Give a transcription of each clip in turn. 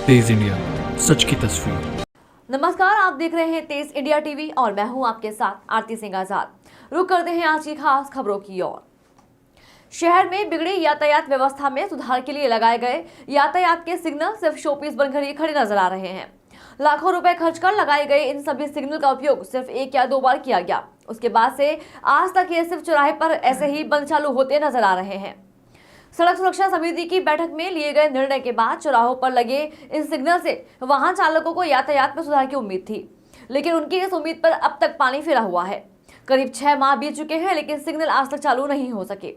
तेज India, सच की तस्वीर। नमस्कार, आप देख रहे हैं तेज इंडिया टीवी और मैं हूं आपके साथ आरती सिंह आजाद। रुक करते हैं आज की खास खबरों की ओर। शहर में बिगड़ी यातायात व्यवस्था में सुधार के लिए लगाए गए यातायात के सिग्नल सिर्फ शोपीस बनकर ही खड़े नजर आ रहे हैं। लाखों रुपए खर्च कर लगाए गए इन सभी सिग्नल का उपयोग सिर्फ 1 या 2 बार किया गया। उसके बाद से आज तक ये सिर्फ चौराहे पर ऐसे ही बंद चालू होते नजर आ रहे हैं। सड़क सुरक्षा समिति की बैठक में लिए गए निर्णय के बाद चौराहों पर लगे इन सिग्नल से वाहन चालकों को यातायात में सुधार की उम्मीद थी, लेकिन उनकी इस उम्मीद पर अब तक पानी फिरा हुआ है। करीब 6 माह बीत चुके हैं, लेकिन सिग्नल आज तक चालू नहीं हो सके।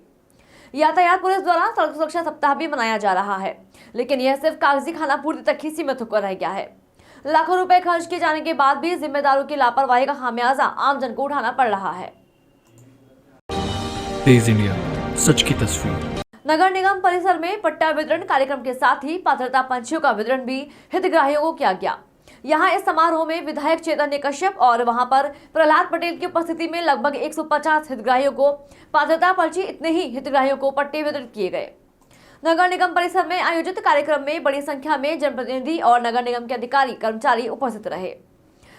यातायात पुलिस द्वारा सड़क सुरक्षा सप्ताह भी मनाया जा रहा है, लेकिन यह सिर्फ कागजी खाना पूर्ति तक ही सीमित होकर रह गया है। लाखों रुपए खर्च किए जाने के बाद भी जिम्मेदारों की लापरवाही का खामियाजा आमजन को उठाना पड़ रहा है। तेज इंडिया, सच की तस्वीर। नगर निगम परिसर में पट्टा वितरण कार्यक्रम के साथ ही पात्रता पंचियों का वितरण भी हितग्राहियों को किया गया। यहां इस समारोह में विधायक चैतन्य कश्यप और वहां पर प्रहलाद पटेल की उपस्थिति में लगभग 150 हितग्राहियों को पात्रता पर्ची, इतने ही हितग्राहियों को पट्टे वितरित किए गए। नगर निगम परिसर में आयोजित कार्यक्रम में बड़ी संख्या में जनप्रतिनिधि और नगर निगम के अधिकारी कर्मचारी उपस्थित रहे।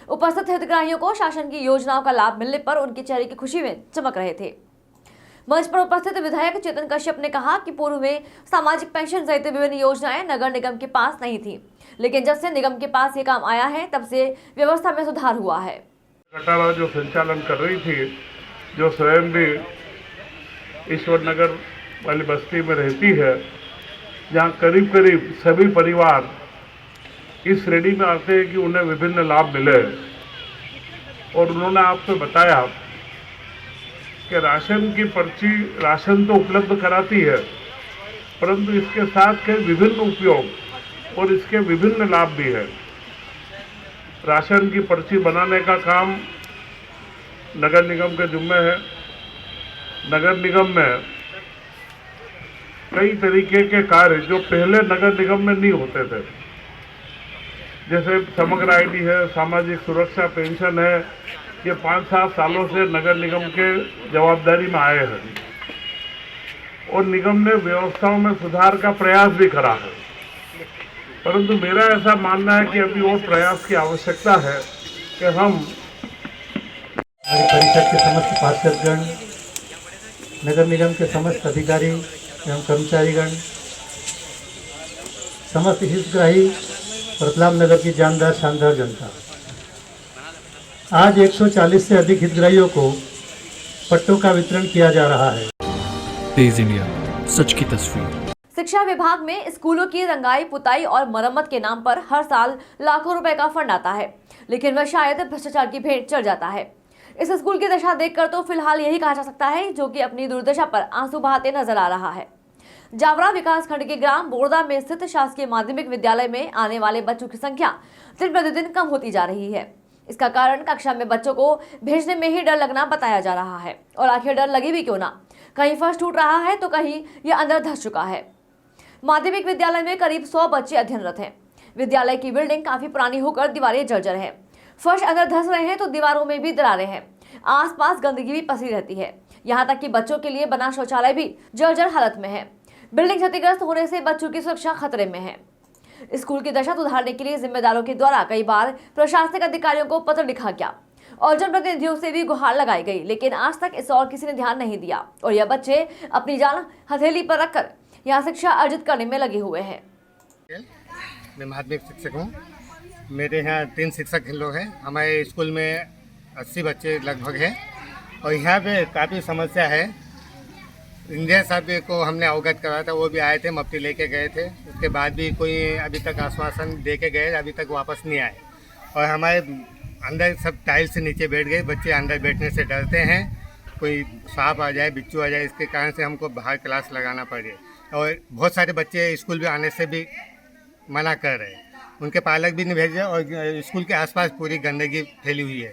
उपस्थित हितग्राहियों को शासन की योजनाओं का लाभ मिलने पर उनके चेहरे की खुशी में चमक रहे थे। मंच पर उपस्थित विधायक चेतन कश्यप ने कहा कि पूर्व में सामाजिक पेंशन सहित विभिन्न योजनाएं नगर निगम के पास नहीं थी, लेकिन जब से निगम के पास ये काम आया है तब से व्यवस्था में सुधार हुआ है। कटारा जो संचालन कर रही थी, जो स्वयं भी ईश्वर नगर वाली बस्ती में रहती है, जहाँ करीब करीब सभी परिवार इस श्रेणी में आते हैं कि उन्हें विभिन्न लाभ मिले, और उन्होंने आपसे बताया कि राशन की पर्ची राशन तो उपलब्ध कराती है, परंतु इसके साथ के विभिन्न उपयोग और इसके विभिन्न लाभ भी है। राशन की पर्ची बनाने का काम नगर निगम के जिम्मे है। नगर निगम में कई तरीके के कार्य जो पहले नगर निगम में नहीं होते थे, जैसे समग्र आईडी है, सामाजिक सुरक्षा पेंशन है, ये 5-7 सालों से नगर निगम के जवाबदारी में आए हैं, और निगम ने व्यवस्थाओं में सुधार का प्रयास भी करा है। परंतु मेरा ऐसा मानना है कि अभी और प्रयास की आवश्यकता है कि हम हमारी परिषद के समस्त पार्षदगण, नगर निगम के समस्त अधिकारी एवं कर्मचारीगण, समस्त हितग्राही, रतलाम नगर की जानदार शानदार जनता, आज 140 से अधिक हितग्राहियों को पट्टों का वितरण किया जा रहा है। तेज इंडिया, सच की तस्वीर। शिक्षा विभाग में स्कूलों की रंगाई, पुताई और मरम्मत के नाम पर हर साल लाखों रुपए का फंड आता है, लेकिन वह शायद भ्रष्टाचार की भेंट चढ़ जाता है। इस स्कूल की दशा देखकर तो फिलहाल यही कहा जा सकता है, जो कि अपनी दुर्दशा पर आंसू बहाते नजर आ रहा है। जावरा विकास खंड के ग्राम बोरदा में स्थित शासकीय माध्यमिक विद्यालय में आने वाले बच्चों की संख्या दिन प्रतिदिन कम होती जा रही है। इसका कारण कक्षा में बच्चों को भेजने में ही डर लगना बताया जा रहा है, और आखिर डर लगी भी क्यों ना, कहीं फर्श टूट रहा है तो कहीं यह अंदर धंस चुका है। माध्यमिक विद्यालय में करीब 100 बच्चे अध्ययनरत हैं। विद्यालय की बिल्डिंग काफी पुरानी होकर दीवारें जर्जर हैं, फर्श अंदर धंस रहे हैं तो दीवारों में भी दरारें हैं, आसपास गंदगी भी पसरी रहती है। यहाँ तक कि बच्चों के लिए बना शौचालय भी जर्जर हालत में है। बिल्डिंग क्षतिग्रस्त होने से बच्चों की सुरक्षा खतरे में है। स्कूल की दशा सुधारने के लिए जिम्मेदारों के द्वारा कई बार प्रशासनिक अधिकारियों को पत्र लिखा गया और जनप्रतिनिधियों से भी गुहार लगाई गई, लेकिन आज तक इस और किसी ने ध्यान नहीं दिया, और यह बच्चे अपनी जान हथेली पर रखकर यहाँ शिक्षा अर्जित करने में लगे हुए हैं। मैं माध्यमिक शिक्षक हूँ। मेरे यहाँ 3 शिक्षक लोग हैं। हमारे स्कूल में 80 बच्चे लगभग हैं, और यहाँ पे काफ़ी समस्या है। इंजीनियर साहब को हमने अवगत कराया था, वो भी आए थे, मफ्ती लेके गए थे। उसके बाद भी कोई अभी तक आश्वासन दे के गए, अभी तक वापस नहीं आए। और हमारे अंदर सब टाइल्स से नीचे बैठ गए, बच्चे अंदर बैठने से डरते हैं, कोई सांप आ जाए, बिच्छू आ जाए, इसके कारण से हमको बाहर क्लास लगाना पड़े। और बहुत सारे बच्चे स्कूल में आने से भी मना कर रहे हैं, उनके पालक भी नहीं भेजे, और स्कूल के आसपास पूरी गंदगी फैली हुई है।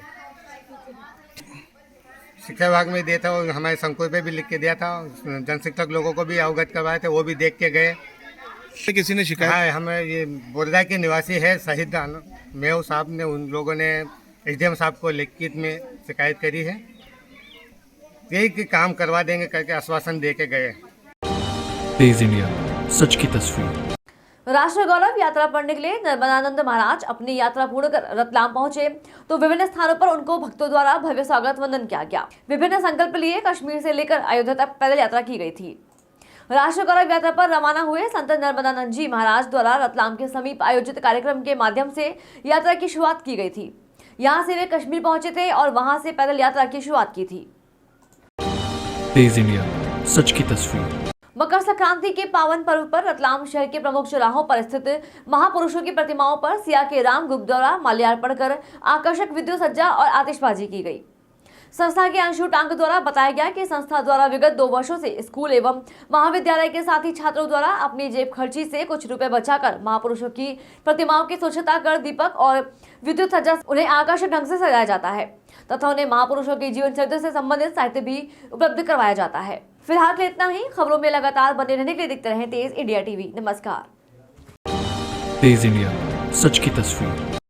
शिक्षा विभाग में दिया था, और हमारे संकुल पे भी लिख के दिया था, जन शिक्षक लोगों को भी अवगत करवाए थे, वो भी देख के गए। किसी ने शिकायत? हाँ, हमें ये बोरदा के निवासी है शहीद मेव साहब ने, उन लोगों ने एसडीएम साहब को लिखित में शिकायत करी है। यही कि काम करवा देंगे करके आश्वासन दे के गए। तेज इंडिया, सच की तस्वीर। राष्ट्र गौरव यात्रा पर निकले नर्मदानंद महाराज अपनी यात्रा पूर्ण कर रतलाम पहुंचे तो विभिन्न स्थानों पर उनको भक्तों द्वारा भव्य स्वागत वंदन किया गया। विभिन्न संकल्प लिए कश्मीर से लेकर अयोध्या तक पैदल यात्रा की गई थी। राष्ट्र गौरव यात्रा पर रवाना हुए संत नर्मदानंद जी महाराज द्वारा रतलाम के समीप आयोजित कार्यक्रम के माध्यम से यात्रा की शुरुआत की गई थी। यहाँ से वे कश्मीर पहुंचे थे और वहां से पैदल यात्रा की शुरुआत की थी। तेज इंडिया, सच की तस्वीर। मकर संक्रांति के पावन पर्व पर रतलाम शहर के प्रमुख चौराहों पर स्थित महापुरुषों की प्रतिमाओं पर सिया के राम गुप्त द्वारा माल्यार्पण कर आकर्षक विद्युत सज्जा और आतिशबाजी की गई। संस्था के अंशु टांग द्वारा बताया गया कि संस्था द्वारा विगत 2 वर्षों से स्कूल एवं महाविद्यालय के साथ ही छात्रों द्वारा अपनी जेब खर्ची से कुछ रुपए बचाकर महापुरुषों की प्रतिमाओं की स्वच्छता कर दीपक और विद्युत सज्जा उन्हें आकर्षक ढंग से सजाया जाता है तथा उन्हें महापुरुषों के जीवन चरित्र से संबंधित साहित्य भी उपलब्ध करवाया जाता है। फिलहाल के लिए इतना ही। खबरों में लगातार बने रहने के लिए देखते रहें तेज इंडिया टीवी। नमस्कार। तेज इंडिया, सच की तस्वीर।